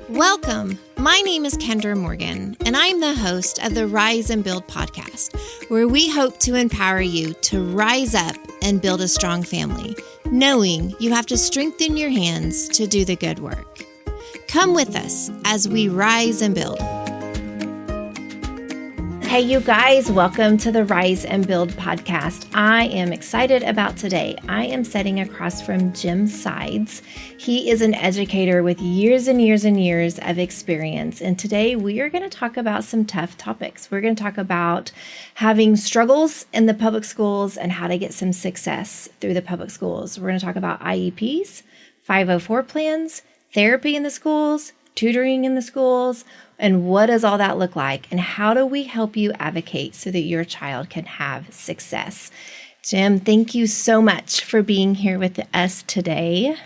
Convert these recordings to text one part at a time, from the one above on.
Welcome. My name is Kendra Morgan, and I'm the host of the Rise and Build podcast, where we hope to empower you to rise up and build a strong family, knowing you have to strengthen your hands to do the good work. Come with us as we rise and build. Hey, you guys, welcome to the Rise and Build podcast. I am excited about today. I am sitting across from Jim Sides. He is an educator with years and years and years of experience. And today we are going to talk about some tough topics. We're going to talk about having struggles in the public schools and how to get some success through the public schools. We're going to talk about IEPs, 504 plans, therapy in the schools, tutoring in the schools, and what does all that look like? And how do we help you advocate so that your child can have success? Jim, thank you so much for being here with us today.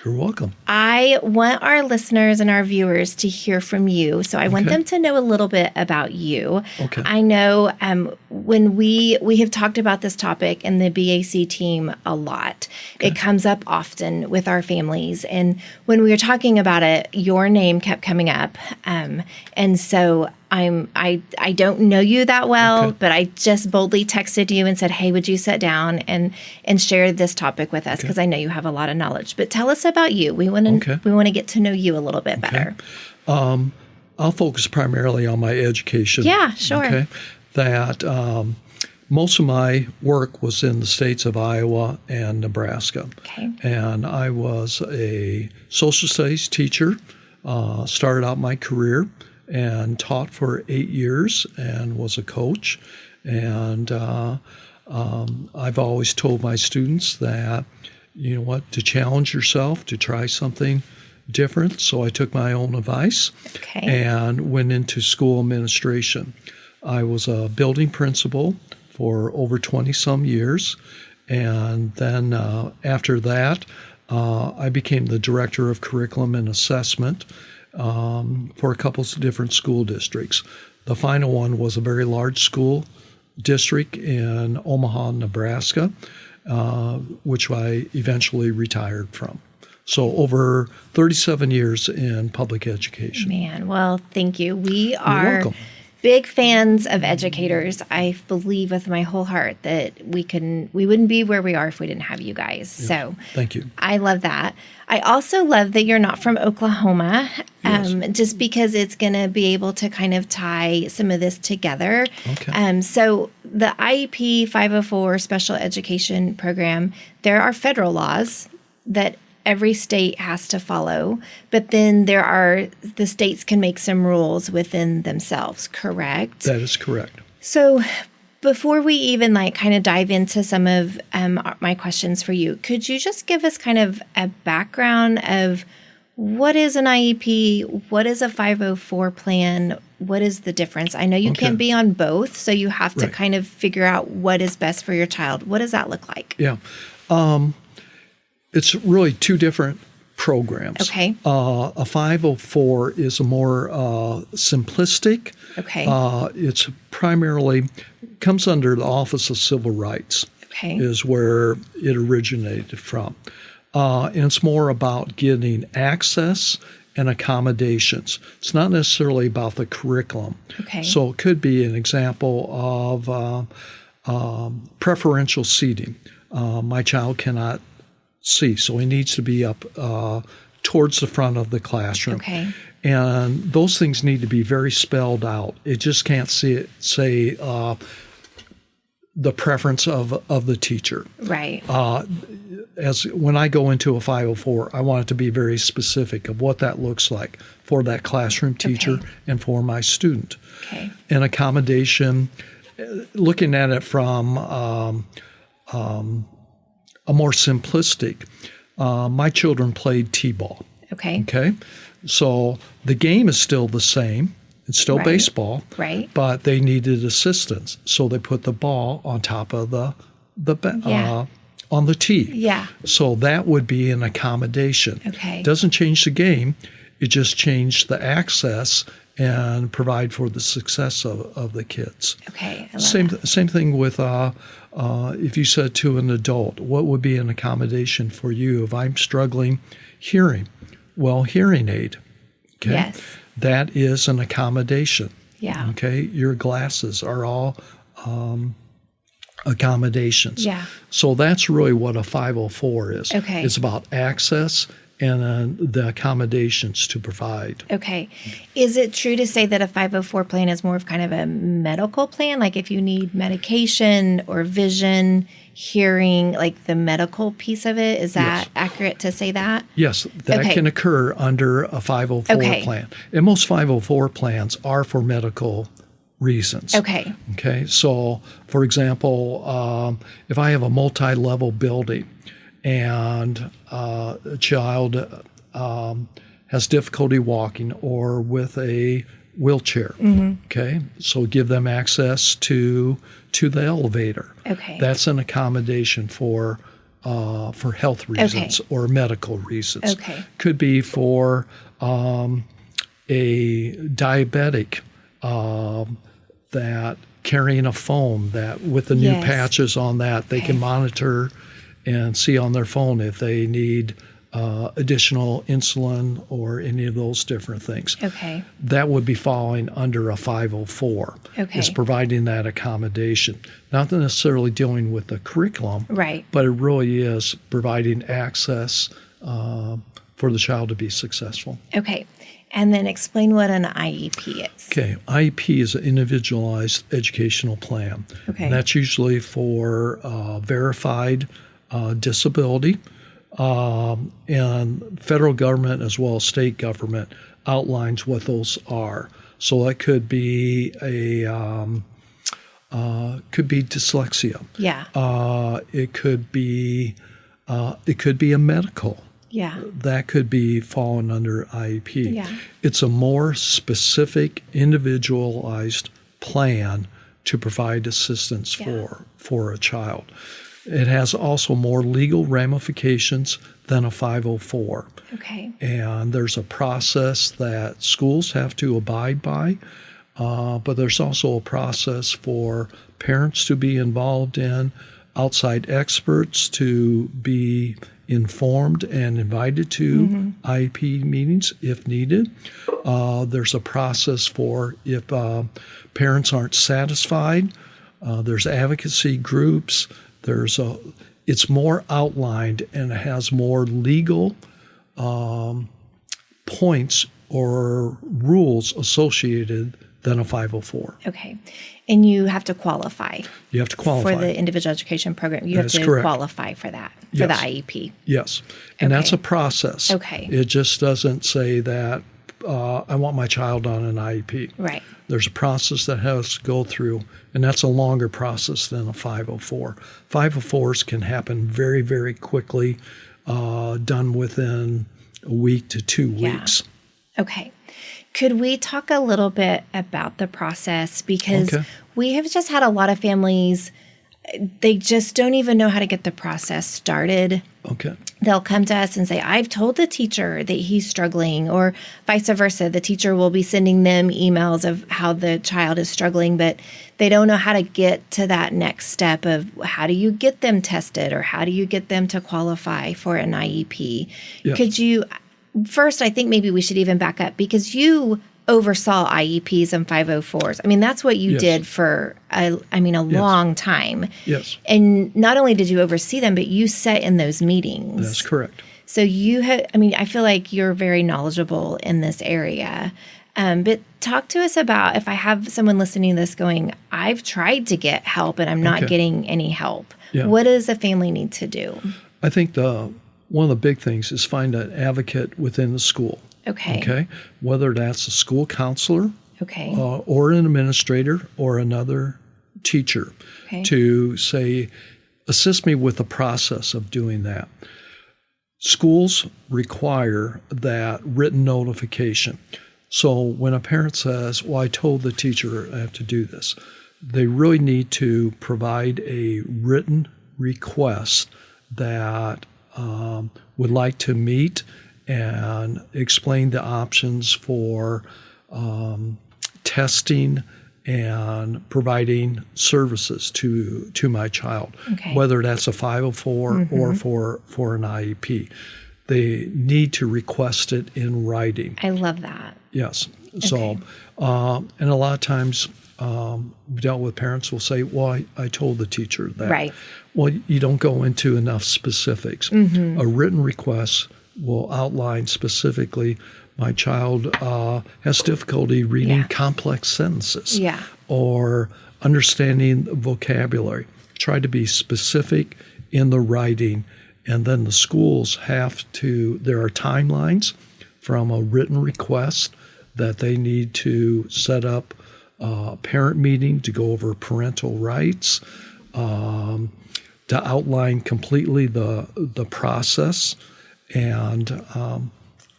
You're welcome. I want our listeners and our viewers to hear from you. So I want them to know a little bit about you. Okay. I know when we have talked about this topic in the BAC team a lot. Okay. It comes up often with our families. And when we were talking about it, your name kept coming up. And so I don't know you that well, but I just boldly texted you and said, hey, would you sit down and share this topic with us? Because I know you have a lot of knowledge. But tell us about you. We want to get to know you a little bit better. I'll focus primarily on my education. Yeah, sure. Okay. That most of my work was in the states of Iowa and Nebraska. Okay. And I was a social studies teacher, started out my career and taught for 8 years and was a coach. And I've always told my students that, you know what, to challenge yourself, to try something different. So I took my own advice and went into school administration. I was a building principal for over 20-some years. And then after that, I became the director of curriculum and assessment for a couple of different school districts. The final one was a very large school district in Omaha, Nebraska, which I eventually retired from. So over 37 years in public education. Man, well, thank you. We You're are welcome. Big fans of educators. I believe with my whole heart that we wouldn't be where we are if we didn't have you guys. Yeah. So Thank you. I love that. I also love that you're not from Oklahoma, just because it's going to be able to kind of tie some of this together. Okay. So the IEP 504 Special Education Program, there are federal laws that every state has to follow, but then the states can make some rules within themselves, correct? That is correct. So before we even kind of dive into some of my questions for you, could you just give us kind of a background of what is an IEP? What is a 504 plan? What is the difference? I know you can't be on both, so you have to kind of figure out what is best for your child. What does that look like? Yeah. It's really two different programs. Okay. A 504 is a more simplistic. Okay. It's primarily comes under the Office of Civil Rights. Okay. Is where it originated from. And it's more about getting access and accommodations. It's not necessarily about the curriculum. Okay. So it could be an example of preferential seating. My child cannot see, so he needs to be up towards the front of the classroom. Okay. And those things need to be very spelled out. It just can't say the preference of the teacher. Right. As when I go into a 504, I want it to be very specific of what that looks like for that classroom teacher and for my student. Okay. An accommodation, looking at it from a more simplistic, my children played t-ball. Okay. So the game is still the same. It's still baseball. Right. But they needed assistance. So they put the ball on top of on the tee. Yeah. So that would be an accommodation. Okay. Doesn't change the game. It just changed the access and provide for the success of the kids. Okay. Same thing with if you said to an adult, what would be an accommodation for you if I'm struggling hearing? Well, hearing aid. Okay? Yes. That is an accommodation. Yeah. Okay? Your glasses are all accommodations. Yeah. So that's really what a 504 is. Okay. It's about access and the accommodations to provide. Okay. Is it true to say that a 504 plan is more of kind of a medical plan? Like if you need medication or vision, hearing, like the medical piece of it, is that accurate to say that? Yes, that can occur under a 504 plan. And most 504 plans are for medical reasons. Okay. Okay. So, for example, if I have a multi-level building and a child has difficulty walking or with a wheelchair, okay, so give them access to the elevator. Okay. That's an accommodation for health reasons or medical reasons. Okay. Could be for a diabetic that carrying a phone that with the new patches on that they can monitor and see on their phone if they need additional insulin or any of those different things. Okay. That would be falling under a 504. Okay. It's providing that accommodation. Not necessarily dealing with the curriculum, Right. but it really is providing access for the child to be successful. Okay. And then explain what an IEP is. Okay, IEP is an Individualized Educational Plan. Okay. And that's usually for verified disability. And federal government as well as state government outlines what those are. So that could be dyslexia. Yeah. It could be a medical. Yeah. That could be fallen under IEP. Yeah. It's a more specific, individualized plan to provide assistance for a child. It has also more legal ramifications than a 504. Okay. And there's a process that schools have to abide by, but there's also a process for parents to be involved in, outside experts to be informed and invited to IEP meetings if needed. There's a process for if parents aren't satisfied. There's advocacy groups. It's more outlined and it has more legal points or rules associated than a 504. Okay. And you have to qualify. You have to qualify. For the individual education program. You have to qualify for that, for the IEP. Yes. And that's a process. Okay. It just doesn't say that I want my child on an IEP. Right. There's a process that has to go through, and that's a longer process than a 504. 504s can happen very, very quickly, done within a week to 2 weeks. Okay. Could we talk a little bit about the process? Because we have just had a lot of families, they just don't even know how to get the process started. Okay. They'll come to us and say, I've told the teacher that he's struggling, or vice versa. The teacher will be sending them emails of how the child is struggling, but they don't know how to get to that next step of how do you get them tested or how do you get them to qualify for an IEP? Yes. Could you... First, I think maybe we should even back up because you oversaw IEPs and 504s. I mean, that's what you did for, a long time. Yes. And not only did you oversee them, but you sat in those meetings. That's correct. So you had, I feel like you're very knowledgeable in this area. But talk to us about if I have someone listening to this going, I've tried to get help and I'm not getting any help. Yeah. What does a family need to do? I think one of the big things is find an advocate within the school. Okay. Whether that's a school counselor, or an administrator, or another teacher, to say, assist me with the process of doing that. Schools require that written notification. So when a parent says, well, I told the teacher I have to do this, they really need to provide a written request that would like to meet and explain the options for testing and providing services to my child, whether that's a 504 or for an IEP. they need to request it in writing. I love that. Yes. So, and a lot of times we've dealt with parents who will say, well, I told the teacher that. Right. Well, you don't go into enough specifics. Mm-hmm. A written request will outline specifically, my child has difficulty reading complex sentences or understanding vocabulary. Try to be specific in the writing. And then the schools have to, there are timelines from a written request that they need to set up a parent meeting to go over parental rights, to outline completely the process. And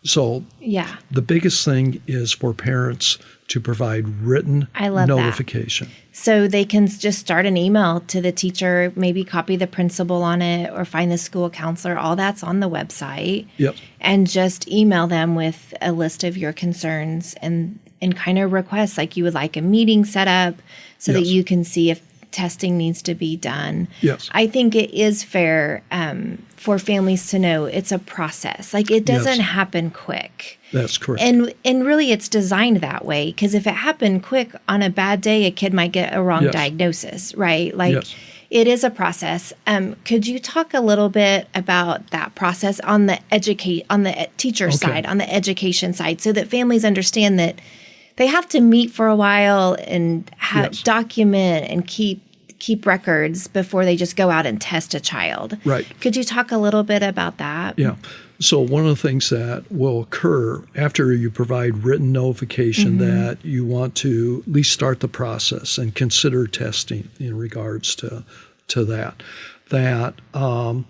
so the biggest thing is for parents to provide written notification. So they can just start an email to the teacher, maybe copy the principal on it or find the school counselor. All that's on the website. Yep. And just email them with a list of your concerns and kind of requests, like you would like a meeting set up so that you can see if testing needs to be done. Yes. I think it is fair for families to know it's a process. Like it doesn't happen quick. That's correct. And really it's designed that way, because if it happened quick on a bad day, a kid might get a wrong diagnosis, right? Like it is a process. Could you talk a little bit about that process on the teacher side, on the education side, so that families understand that they have to meet for a while and document and keep records before they just go out and test a child. Right. Could you talk a little bit about that? Yeah. So one of the things that will occur after you provide written notification that you want to at least start the process and consider testing in regards to that a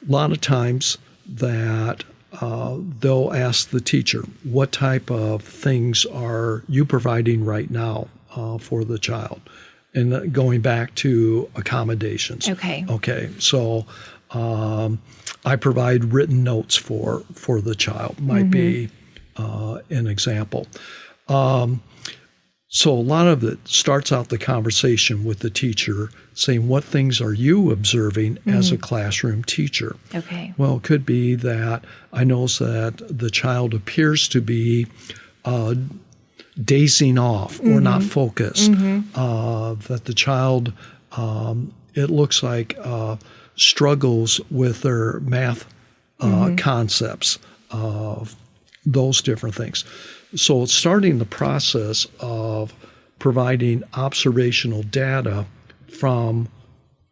lot of times that they'll ask the teacher, what type of things are you providing right now for the child? And going back to accommodations. Okay. So I provide written notes for the child, might be an example. So a lot of it starts out the conversation with the teacher saying, what things are you observing as a classroom teacher? Okay. Well, it could be that I notice that the child appears to be dazing off or not focused, that the child, it looks like, struggles with their math concepts, those different things. So it's starting the process of providing observational data from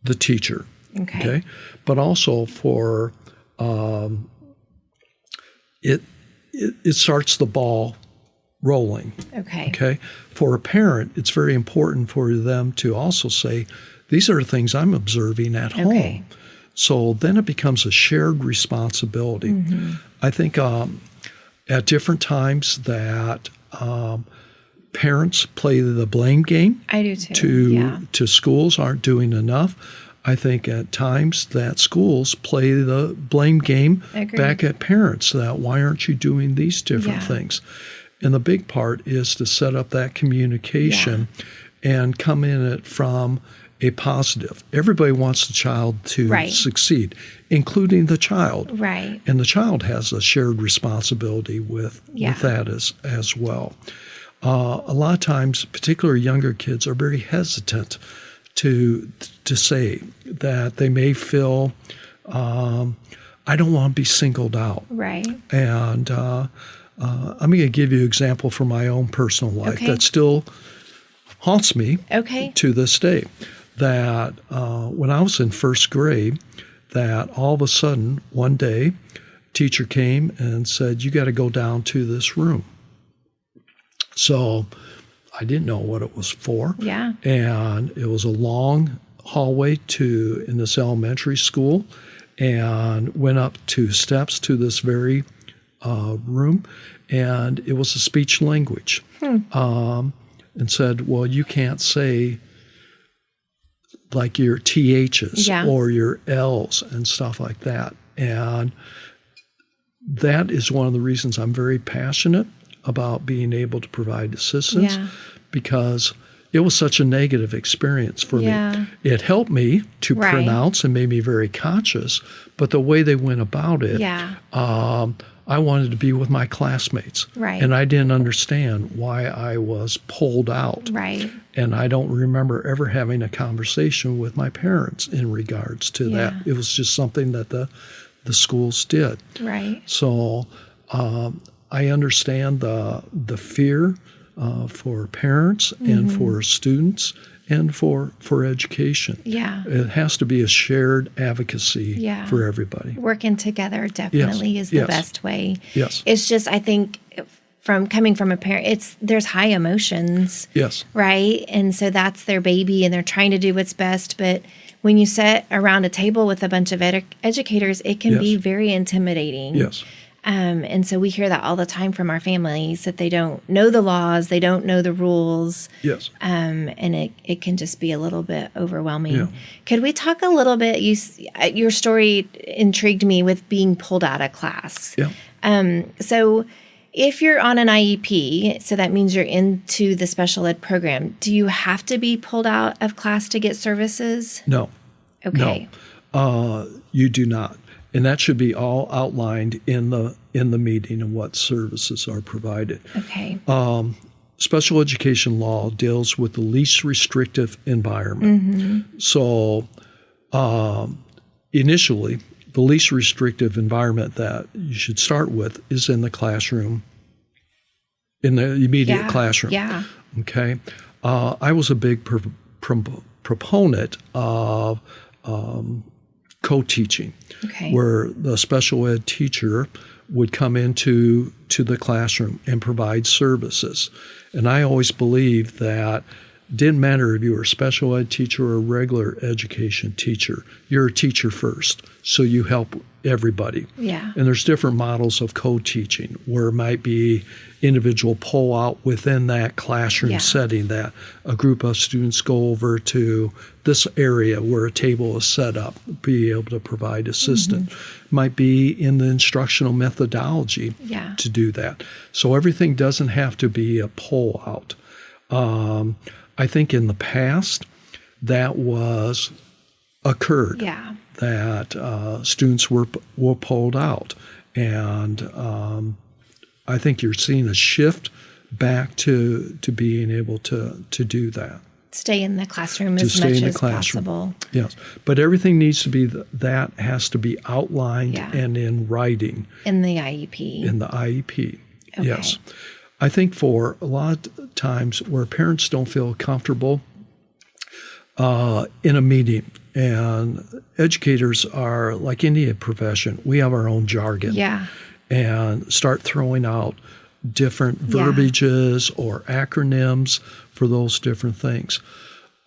the teacher. Okay. But also for it starts the ball rolling. Okay. For a parent, it's very important for them to also say, these are the things I'm observing at home. So then it becomes a shared responsibility. I think at different times that parents play the blame game. I do too. To schools aren't doing enough. I think at times that schools play the blame game back at parents, that why aren't you doing these different things? And the big part is to set up that communication and come in it from a positive. Everybody wants the child to succeed, including the child. Right. And the child has a shared responsibility with that as well. A lot of times, particularly younger kids are very hesitant to say that they may feel, I don't want to be singled out. Right. And I'm going to give you an example from my own personal life that still haunts me to this day. That when I was in first grade, that all of a sudden one day, teacher came and said, you got to go down to this room. So I didn't know what it was for. Yeah. And it was a long hallway in this elementary school, and went up 2 steps to this very room, and it was a speech language. And said, well, you can't say like your THs or your Ls and stuff like that. And that is one of the reasons I'm very passionate about being able to provide assistance, because it was such a negative experience for Yeah. me. It helped me to Right. pronounce and made me very conscious, but the way they went about it, Yeah. I wanted to be with my classmates. Right. And I didn't understand why I was pulled out. Right. And I don't remember ever having a conversation with my parents in regards to that. Yeah. It was just something that the schools did. Right. So I understand the fear for parents and for students and for education. Yeah. It has to be a shared advocacy Yeah. for everybody. Working together definitely is the Yes. best way. Yes. It's just, I think, from coming from a parent, there's high emotions, Yes. right? And so that's their baby, and they're trying to do what's best. But when you sit around a table with a bunch of educators, it can be Yes. very intimidating. Yes. And so we hear that all the time from our families, that they don't know the laws, they don't know the rules. Yes. And it can just be a little bit overwhelming. Yeah. Could we talk a little bit? Your story intrigued me with being pulled out of class. Yeah. So if you're on an IEP, so that means you're into the special ed program, do you have to be pulled out of class to get services? No. Okay. No. You do not. And that should be all outlined in the meeting and what services are provided. Okay. Special education law deals with the least restrictive environment. So initially, the least restrictive environment that you should start with is in the classroom, in the immediate classroom. Yeah. Okay. I was a big proponent of co-teaching, where the special ed teacher would come into the classroom and provide services. And I always believed that it didn't matter if you were a special ed teacher or a regular education teacher, you're a teacher first, so you help everybody. Yeah. And there's different models of co-teaching where it might be individual pull-out within that classroom setting, that a group of students go over to this area where a table is set up, be able to provide assistance. Might be in the instructional methodology to do that. So everything doesn't have to be a pull-out. I think in the past that occurred. Yeah. That students were pulled out. And I think you're seeing a shift back to being able to do that. Stay in the classroom as much as possible. Yes. But everything needs to be, that has to be outlined and in writing. In the IEP. In the IEP. Okay. Yes. I think for a lot of times where parents don't feel comfortable in a meeting, and educators are like any profession, we have our own jargon. Yeah. And start throwing out different verbiages or acronyms for those different things.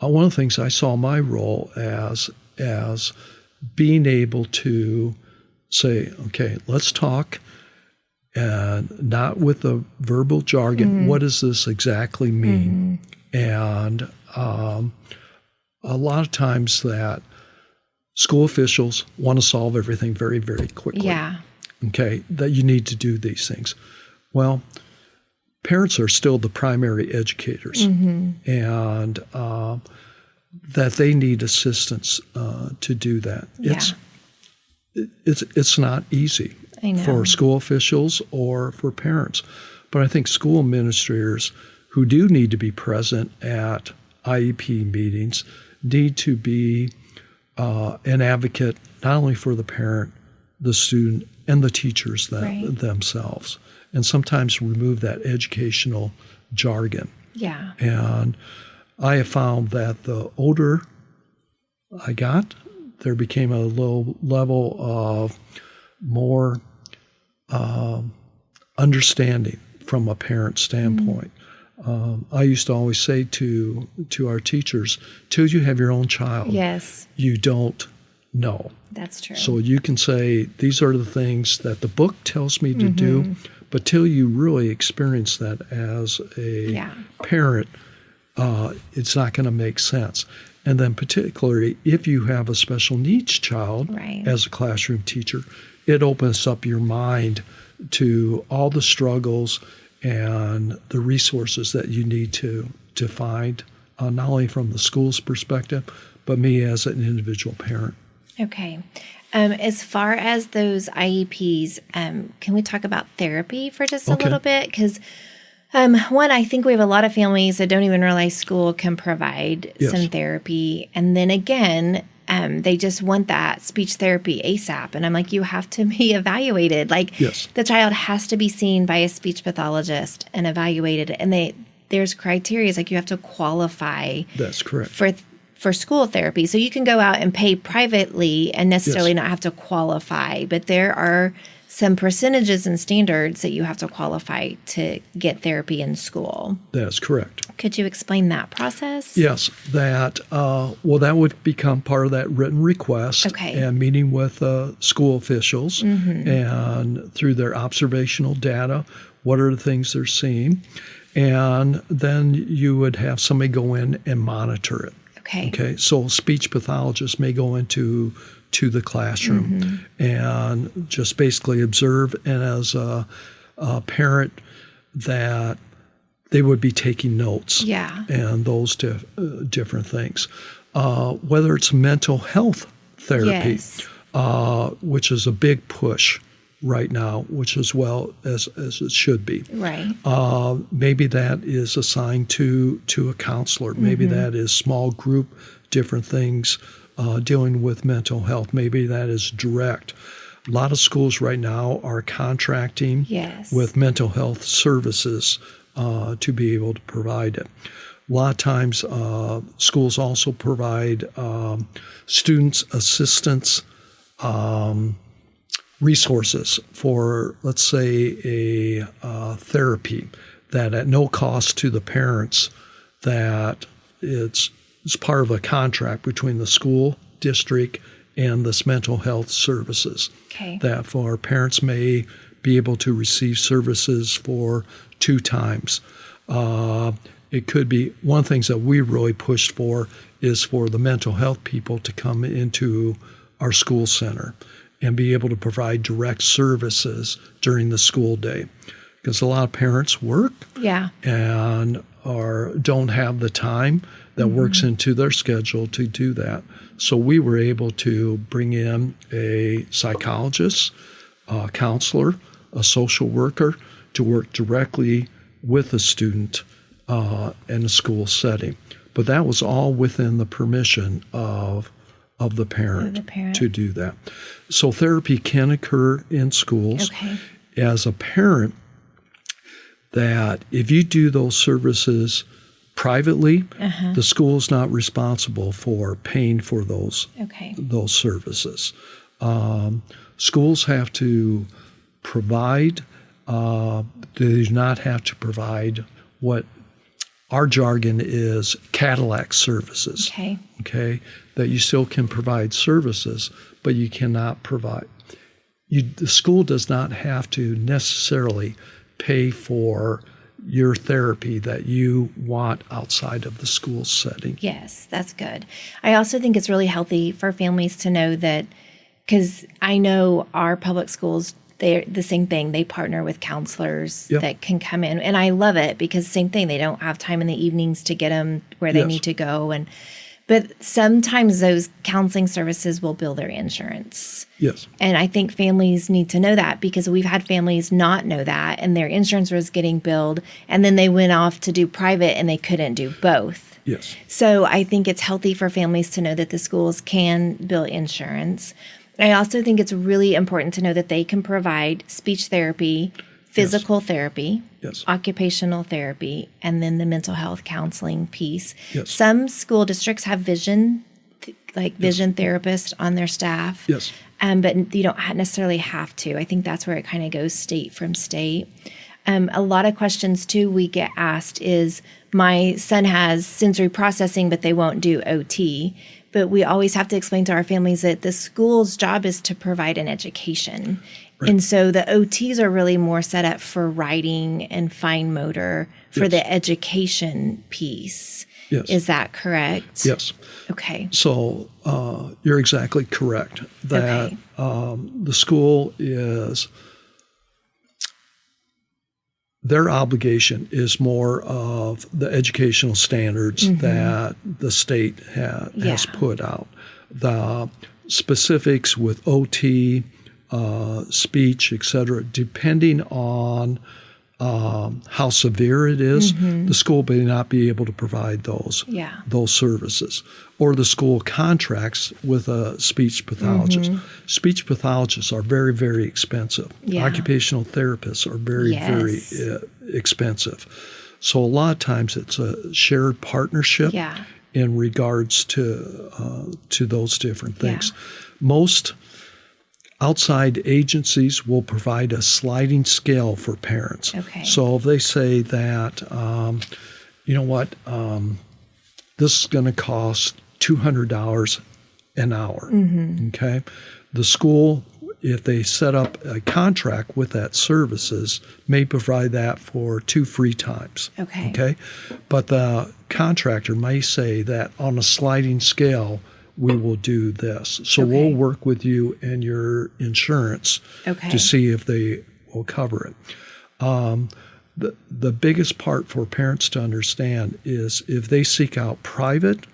One of the things I saw my role as being able to say, okay, let's talk, and not with the verbal jargon. What does this exactly mean? And a lot of times that school officials want to solve everything very, very quickly. Yeah. Okay, that you need to do these things. Well, parents are still the primary educators, and that they need assistance to do that. It's not easy for school officials or for parents. But I think school administrators who do need to be present at IEP meetings need to be an advocate not only for the parent, the student, and the teachers themselves, and sometimes remove that educational jargon. Yeah. And I have found that the older I got, there became a low level of more understanding from a parent standpoint. I used to always say to our teachers, till you have your own child, you don't know. That's true. So you can say, these are the things that the book tells me to do, but till you really experience that as a parent, it's not going to make sense. And then particularly if you have a special needs child as a classroom teacher, it opens up your mind to all the struggles and the resources that you need to find not only from the school's perspective, but me as an individual parent. Okay. As far as those IEPs, can we talk about therapy for just a little bit? Because one, I think we have a lot of families that don't even realize school can provide some therapy. And then again, they just want that speech therapy ASAP. And I'm like, you have to be evaluated. Like the child has to be seen by a speech pathologist and evaluated. And there's criteria, like you have to qualify. That's correct. For school therapy. So you can go out and pay privately and necessarily not have to qualify. But there are some percentages and standards that you have to qualify to get therapy in school. That's correct. Could you explain that process? Yes, that would become part of that written request and meeting with school officials and through their observational data, what are the things they're seeing, and then you would have somebody go in and monitor it. Okay. So speech pathologists may go into the classroom and just basically observe, and as a parent, that they would be taking notes and those different things. Whether it's mental health therapy, which is a big push right now, which as well as it should be. Right. Maybe that is assigned to a counselor. Maybe that is small group, different things dealing with mental health. Maybe that is direct. A lot of schools right now are contracting with mental health services to be able to provide it. A lot of times schools also provide students assistance resources for, let's say, a therapy that at no cost to the parents, that it's part of a contract between the school district and this mental health services. That for parents may be able to receive services for 2 times. It could be one of the things that we really pushed for is for the mental health people to come into our school center and be able to provide direct services during the school day. Because a lot of parents work and don't have the time that works into their schedule to do that. So we were able to bring in a psychologist, a counselor, a social worker to work directly with a student in a school setting. But that was all within the permission of the parent to do that. So therapy can occur in schools. As a parent, that if you do those services privately, the school is not responsible for paying for those services. Schools have to provide, they do not have to provide what our jargon is Cadillac services. That you still can provide services, but you cannot provide. The school does not have to necessarily pay for your therapy that you want outside of the school setting. Yes, that's good. I also think it's really healthy for families to know that, because I know our public schools, they're the same thing. They partner with counselors that can come in. And I love it because same thing, they don't have time in the evenings to get them where they need to go. But sometimes those counseling services will bill their insurance. And I think families need to know that, because we've had families not know that and their insurance was getting billed, and then they went off to do private and they couldn't do both. So I think it's healthy for families to know that the schools can bill insurance. I also think it's really important to know that they can provide speech therapy, physical therapy, occupational therapy, and then the mental health counseling piece. Some school districts have vision therapists on their staff, but you don't necessarily have to. I think that's where it kind of goes state from state. A lot of questions, too, we get asked is, my son has sensory processing, but they won't do OT. But we always have to explain to our families that the school's job is to provide an education. And so the OTs are really more set up for writing and fine motor for the education piece. Is that correct? Okay. So you're exactly correct that the school is their obligation is more of the educational standards that the state has put out. The specifics with OT, speech, etc., depending on how severe it is, the school may not be able to provide those services. Or the school contracts with a speech pathologist. Speech pathologists are very, very expensive. Occupational therapists are very, very expensive. So a lot of times it's a shared partnership in regards to those different things. Most outside agencies will provide a sliding scale for parents. So if they say that, you know what, this is going to cost $200 an hour, okay? The school, if they set up a contract with that services, may provide that for 2 free times, okay? But the contractor may say that on a sliding scale, we will do this. So we'll work with you and your insurance to see if they will cover it. The biggest part for parents to understand is if they seek out private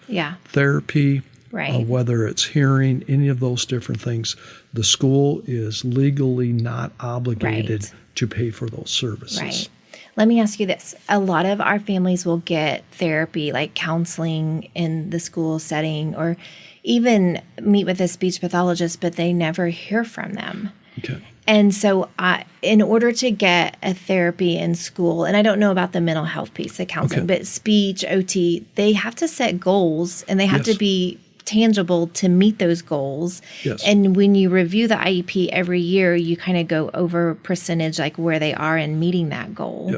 therapy, whether it's hearing, any of those different things, the school is legally not obligated to pay for those services. Let me ask you this. A lot of our families will get therapy, like counseling in the school setting, or even meet with a speech pathologist, but they never hear from them. And so in order to get a therapy in school, and I don't know about the mental health piece, the counseling, but speech, OT, they have to set goals, and they have to be tangible to meet those goals. And when you review the IEP every year, you kind of go over percentage, like where they are in meeting that goal.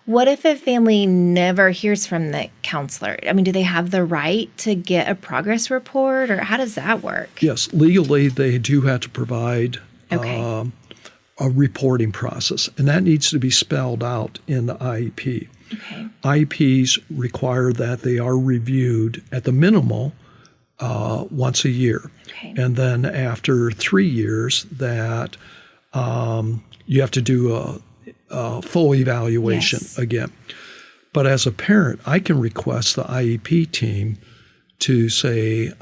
What if a family never hears from the counselor? I mean, do they have the right to get a progress report, or how does that work? Yes, legally they do have to provide a reporting process, and that needs to be spelled out in the IEP. IEPs require that they are reviewed at the minimal once a year. And then after 3 years that you have to do a full evaluation again. But as a parent, I can request the IEP team to say,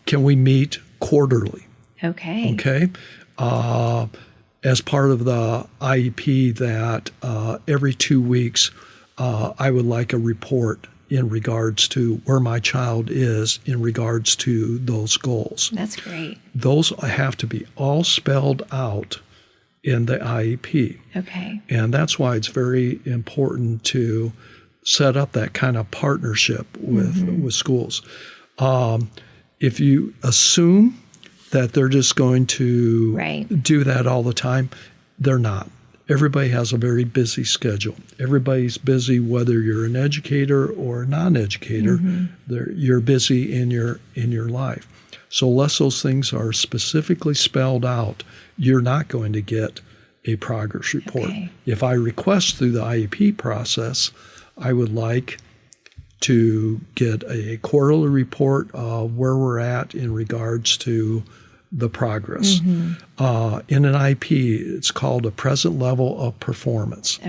can we meet quarterly? As part of the IEP that every 2 weeks I would like a report in regards to where my child is in regards to those goals. That's great. Those have to be all spelled out in the IEP. And that's why it's very important to set up that kind of partnership with schools. If you assume that they're just going to do that all the time, they're not. Everybody has a very busy schedule. Everybody's busy, whether you're an educator or a non-educator. You're busy in your life. So unless those things are specifically spelled out, you're not going to get a progress report. If I request through the IEP process, I would like to get a quarterly report of where we're at in regards to the progress. In an IEP, it's called a present level of performance.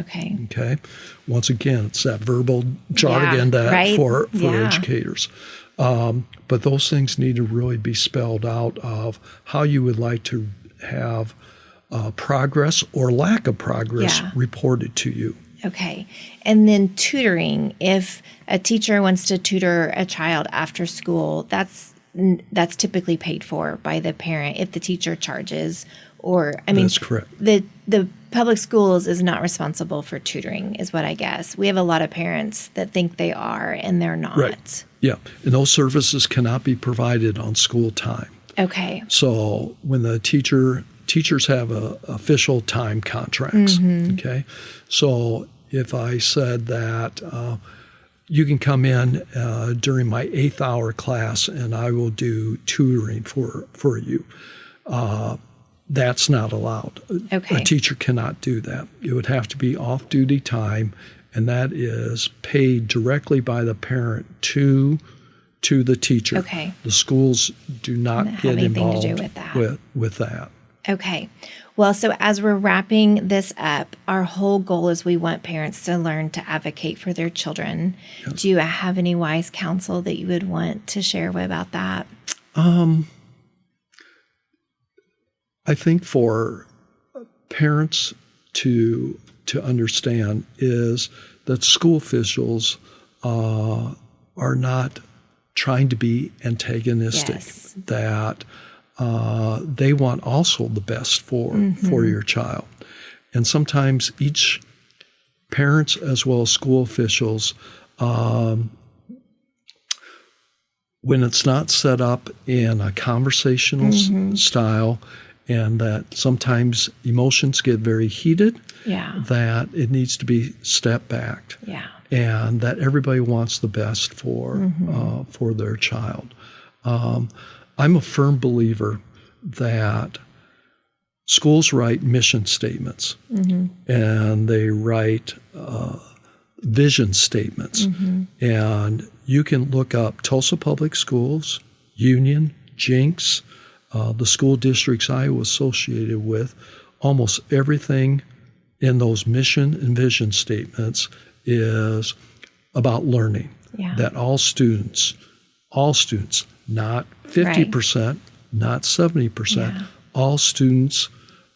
Once again, it's that verbal jargon for educators. But those things need to really be spelled out of how you would like to have progress or lack of progress reported to you. And then tutoring. If a teacher wants to tutor a child after school, that's typically paid for by the parent if the teacher charges. Or, I mean, that's correct. The public schools is not responsible for tutoring, is what I guess. We have a lot of parents that think they are, and they're not. And those services cannot be provided on school time. So when the teachers have official time contracts. So if I said that you can come in during my 8th hour class and I will do tutoring for you, that's not allowed. A teacher cannot do that. It would have to be off-duty time, and that is paid directly by the parent to the teacher. The schools do not get involved with that. Okay. Well, so as we're wrapping this up, our whole goal is we want parents to learn to advocate for their children. Yes. Do you have any wise counsel that you would want to share about that? I think for parents to understand is that school officials are not trying to be antagonistic. Yes. That they want also the best for your child, and sometimes each parents as well as school officials, when it's not set up in a conversational style, and that sometimes emotions get very heated, that it needs to be stepped back, and that everybody wants the best for their child. I'm a firm believer that schools write mission statements, and they write vision statements, and you can look up Tulsa Public Schools, Union, Jinx, the school districts I was associated with. Almost everything in those mission and vision statements is about learning, that all students, not 50%, not 70%, all students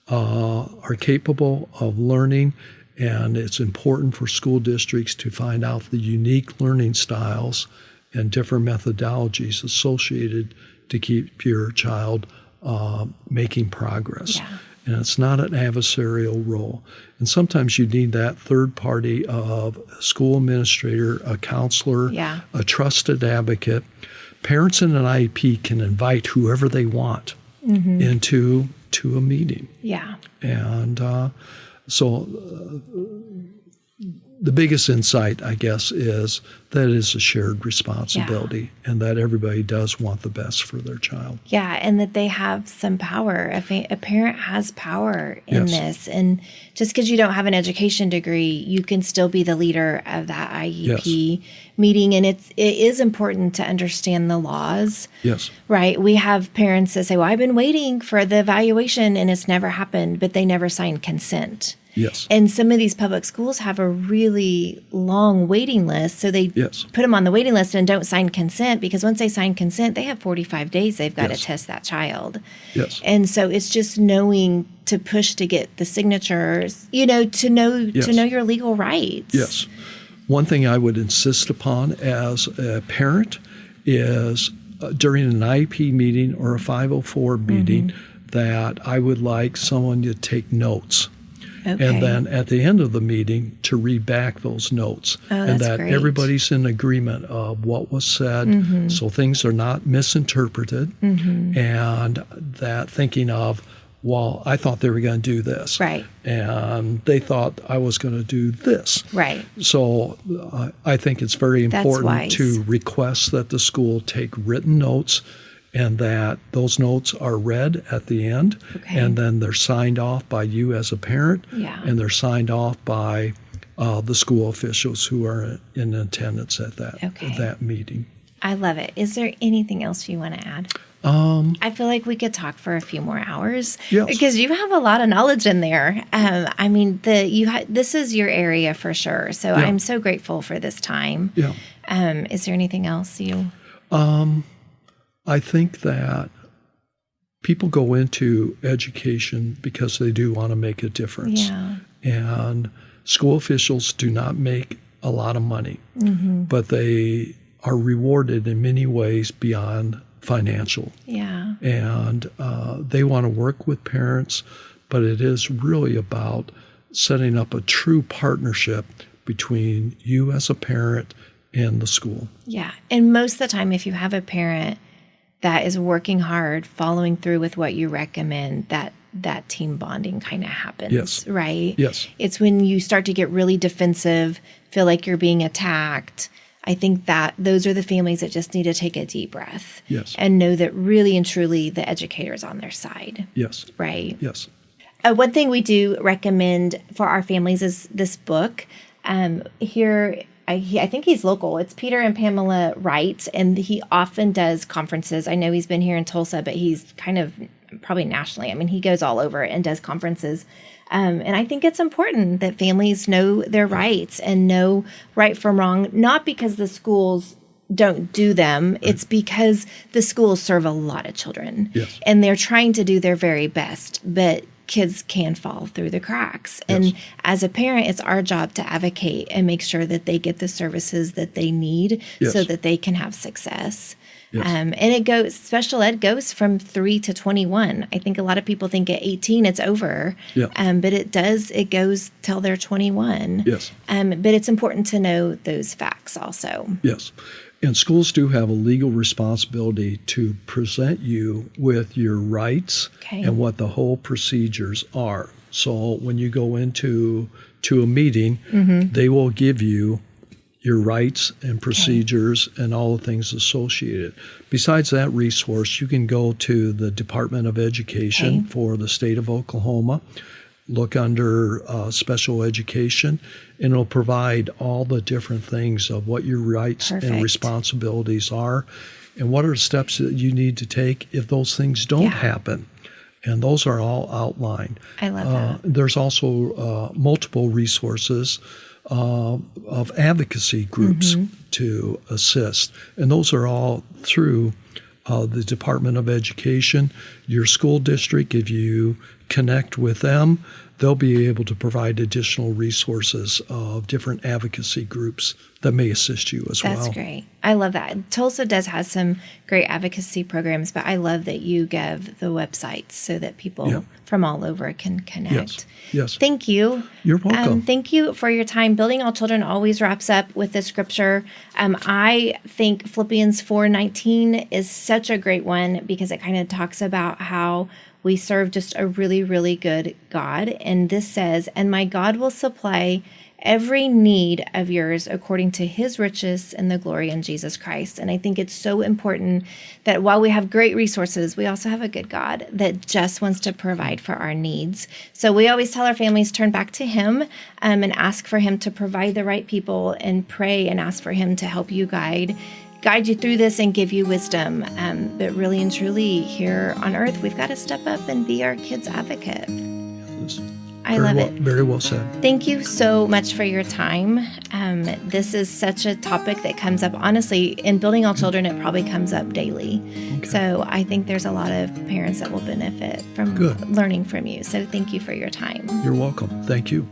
are capable of learning, and it's important for school districts to find out the unique learning styles and different methodologies associated to keep your child making progress. And it's not an adversarial role. And sometimes you need that third party of a school administrator, a counselor, a trusted advocate. Parents in an IEP can invite whoever they want into a meeting. And so the biggest insight, I guess, is that it is a shared responsibility, and that everybody does want the best for their child. And that they have some power. A parent has power in this. And just because you don't have an education degree, you can still be the leader of that IEP meeting. And it is important to understand the laws. Right? We have parents that say, well, I've been waiting for the evaluation and it's never happened, but they never signed consent. And some of these public schools have a really long waiting list. So they put them on the waiting list and don't sign consent, because once they sign consent, they have 45 days they've got to test that child. And so it's just knowing to push to get the signatures, to know your legal rights. One thing I would insist upon as a parent is during an IEP meeting or a 504 meeting that I would like someone to take notes. And then at the end of the meeting to read back those notes, and that everybody's in agreement of what was said, so things are not misinterpreted, and that thinking of, well, I thought they were going to do this, and they thought I was going to do this. So I think it's very important to request that the school take written notes, and that those notes are read at the end, and then they're signed off by you as a parent, and they're signed off by the school officials who are in attendance at that meeting. I love it. Is there anything else you want to add? I feel like we could talk for a few more hours because you have a lot of knowledge in there. I mean, this is your area for sure. So I'm so grateful for this time. Is there anything else you? I think that people go into education because they do want to make a difference. And school officials do not make a lot of money, but they are rewarded in many ways beyond financial. And they want to work with parents, but it is really about setting up a true partnership between you as a parent and the school. And most of the time, if you have a parent that is working hard, following through with what you recommend, that team bonding kind of happens, right? It's when you start to get really defensive, feel like you're being attacked. I think that those are the families that just need to take a deep breath and know that really and truly the educator is on their side. Right? One thing we do recommend for our families is this book. Here, I think he's local. It's Peter and Pamela Wright, and he often does conferences. I know he's been here in Tulsa, but he's kind of, probably nationally. I mean, he goes all over and does conferences. And I think it's important that families know their rights and know right from wrong, not because the schools don't do them. It's because the schools serve a lot of children. Yes. And they're trying to do their very best, but kids can fall through the cracks. Yes. And as a parent, it's our job to advocate and make sure that they get the services that they need so that they can have success. Yes. And special ed goes from 3 to 21. I think a lot of people think at 18 it's over. Yeah. But it goes till they're 21. Yes. But it's important to know those facts also. Yes. And schools do have a legal responsibility to present you with your rights and what the whole procedures are. So when you go into a meeting, they will give you your rights and procedures and all the things associated. Besides that resource, you can go to the Department of Education for the state of Oklahoma, look under special education, and it'll provide all the different things of what your rights and responsibilities are and what are the steps that you need to take if those things don't happen. And those are all outlined. I love that. There's also multiple resources of advocacy groups to assist. And those are all through the Department of Education, your school district. If you connect with them, they'll be able to provide additional resources of different advocacy groups that may assist you as well. That's great. I love that. Tulsa does have some great advocacy programs, but I love that you give the websites so that people from all over can connect. Yes. Thank you. You're welcome. Thank you for your time. Building All Children always wraps up with the scripture. I think Philippians 4:19 is such a great one because it kind of talks about how we serve just a really, really good God. And this says, "And my God will supply every need of yours according to his riches and the glory in Jesus Christ." And I think it's so important that while we have great resources, we also have a good God that just wants to provide for our needs. So we always tell our families, turn back to him and ask for him to provide the right people and pray and ask for him to help you guide you through this and give you wisdom. But really and truly, here on earth, we've got to step up and be our kids' advocate. I love it. Very well said. Thank you so much for your time. This is such a topic that comes up, honestly, in Building All Children, it probably comes up daily. Okay. So I think there's a lot of parents that will benefit from learning from you. So thank you for your time. You're welcome. Thank you.